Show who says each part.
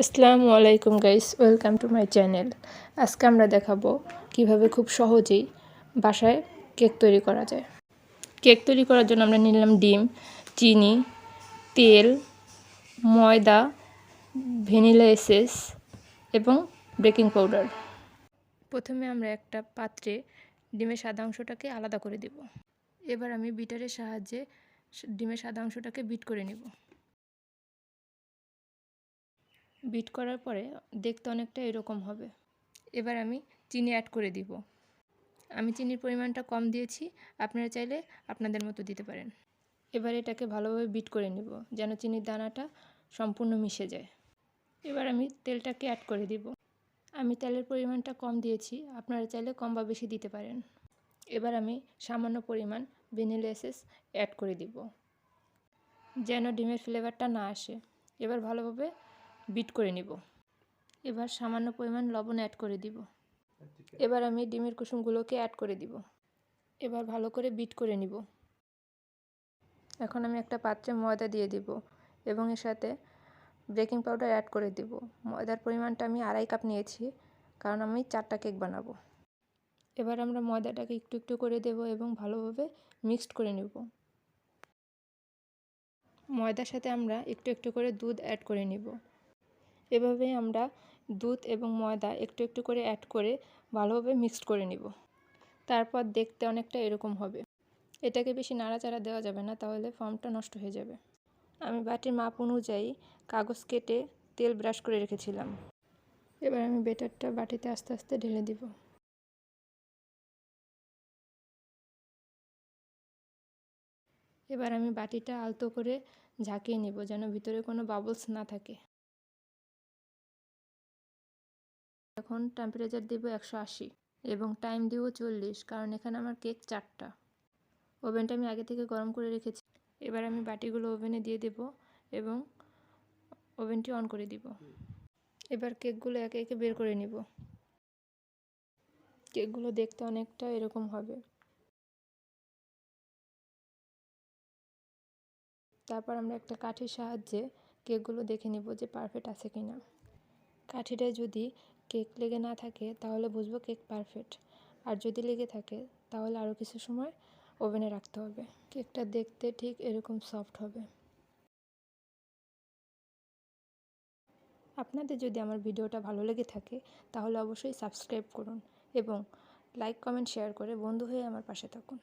Speaker 1: আসসালামু আলাইকুম guys, welcome to my channel. আজকে আমরা দেখাবো কিভাবে খুব সহজেই বাসায় কেক তৈরি করা যায়। কেক তৈরি করার জন্য আমরা নিলাম ডিম, চিনি, তেল, ময়দা, ভ্যানিলা এসেন্স এবং বেকিং পাউডার। প্রথমে আমরা একটা পাত্রে ডিমের সাদা অংশটাকে আলাদা করে দেব। এবার আমি বিটারের সাহায্যে ডিমের সাদা অংশটাকে বিট করে নেব। বিট করার পরে দেখতে অনেকটা এরকম হবে। এবার আমি চিনি অ্যাড করে দিব। আমি চিনির পরিমাণটা কম দিয়েছি, আপনারা চাইলে আপনাদের মতো দিতে পারেন। এবার এটাকে ভালোভাবে বিট করে নেব যেন চিনির দানাটা সম্পূর্ণ মিশে যায়। এবার আমি তেলটাকে অ্যাড করে দিব। আমি তেলের পরিমাণটা কম দিয়েছি, আপনারা চাইলে কম বা বেশি দিতে পারেন। এবার আমি সামান্য পরিমাণ ভ্যানিলা এসেন্স অ্যাড করে দিব যেন ডিমের ফ্লেভারটা না আসে। এবার ভালোভাবে বিট করে নিব। এবার সামান্য পরিমাণ লবণ অ্যাড করে দিব। এবার আমি ডিমের কুসুমগুলোকে অ্যাড করে দিব। এবার ভালো করে বিট করে নিব। এখন আমি একটা পাত্রে ময়দা দিয়ে দিব এবং এর সাথে বেকিং পাউডার অ্যাড করে দিব। ময়দার পরিমাণটা আমি 2.5 কাপ নিয়েছি, কারণ আমি 4টা কেক বানাবো। এবার আমরা ময়দাটাকে একটু একটু করে দেব এবং ভালোভাবে মিক্সড করে নেব। ময়দার সাথে আমরা একটু একটু করে দুধ অ্যাড করে নিব। এভাবে আমরা দুধ এবং ময়দা একটু একটু করে অ্যাড করে ভালোভাবে মিক্সড করে নিব। তারপর দেখতে অনেকটা এরকম হবে। এটাকে বেশি নাড়াচাড়া দেওয়া যাবে না, তাহলে ফর্মটা নষ্ট হয়ে যাবে। আমি বাটির মাপ অনুযায়ী কাগজ কেটে তেল ব্রাশ করে রেখেছিলাম। এবার আমি ব্যাটারটা বাটিতে আস্তে আস্তে ঢেলে দিব। এবার আমি বাটিটা আলতো করে ঝাঁকিয়ে নিব যেন ভিতরে কোনো বাবলস না থাকে। এখন টেম্পারেচার দেব 180 এবং টাইম দেব 40, কারণ এখানে আমার কেক 4টা। ওভেনটা আমি আগে থেকে গরম করে রেখেছি। এবার আমি বাটিগুলো ওভেনে দিয়ে দেব এবং ওভেনটি অন করে দিব। এবার কেকগুলো একে একে বের করে নিব। কেকগুলো দেখতে অনেকটা এরকম হবে। তারপর আমরা একটা কাঠির সাহায্যে কেকগুলো দেখে নিব যে পারফেক্ট আছে কিনা। কাঠিটায় যদি কেক লেগে না থাকে তাহলে বুঝবো কেক পারফেক্ট, আর যদি লেগে থাকে তাহলে আরও কিছু সময় ওভেনে রাখতে হবে। কেকটা দেখতে ঠিক এরকম সফট হবে। আপনাদের যদি আমার ভিডিওটা ভালো লেগে থাকে তাহলে অবশ্যই সাবস্ক্রাইব করুন এবং লাইক, কমেন্ট, শেয়ার করে বন্ধু হয়ে আমার পাশে থাকুন।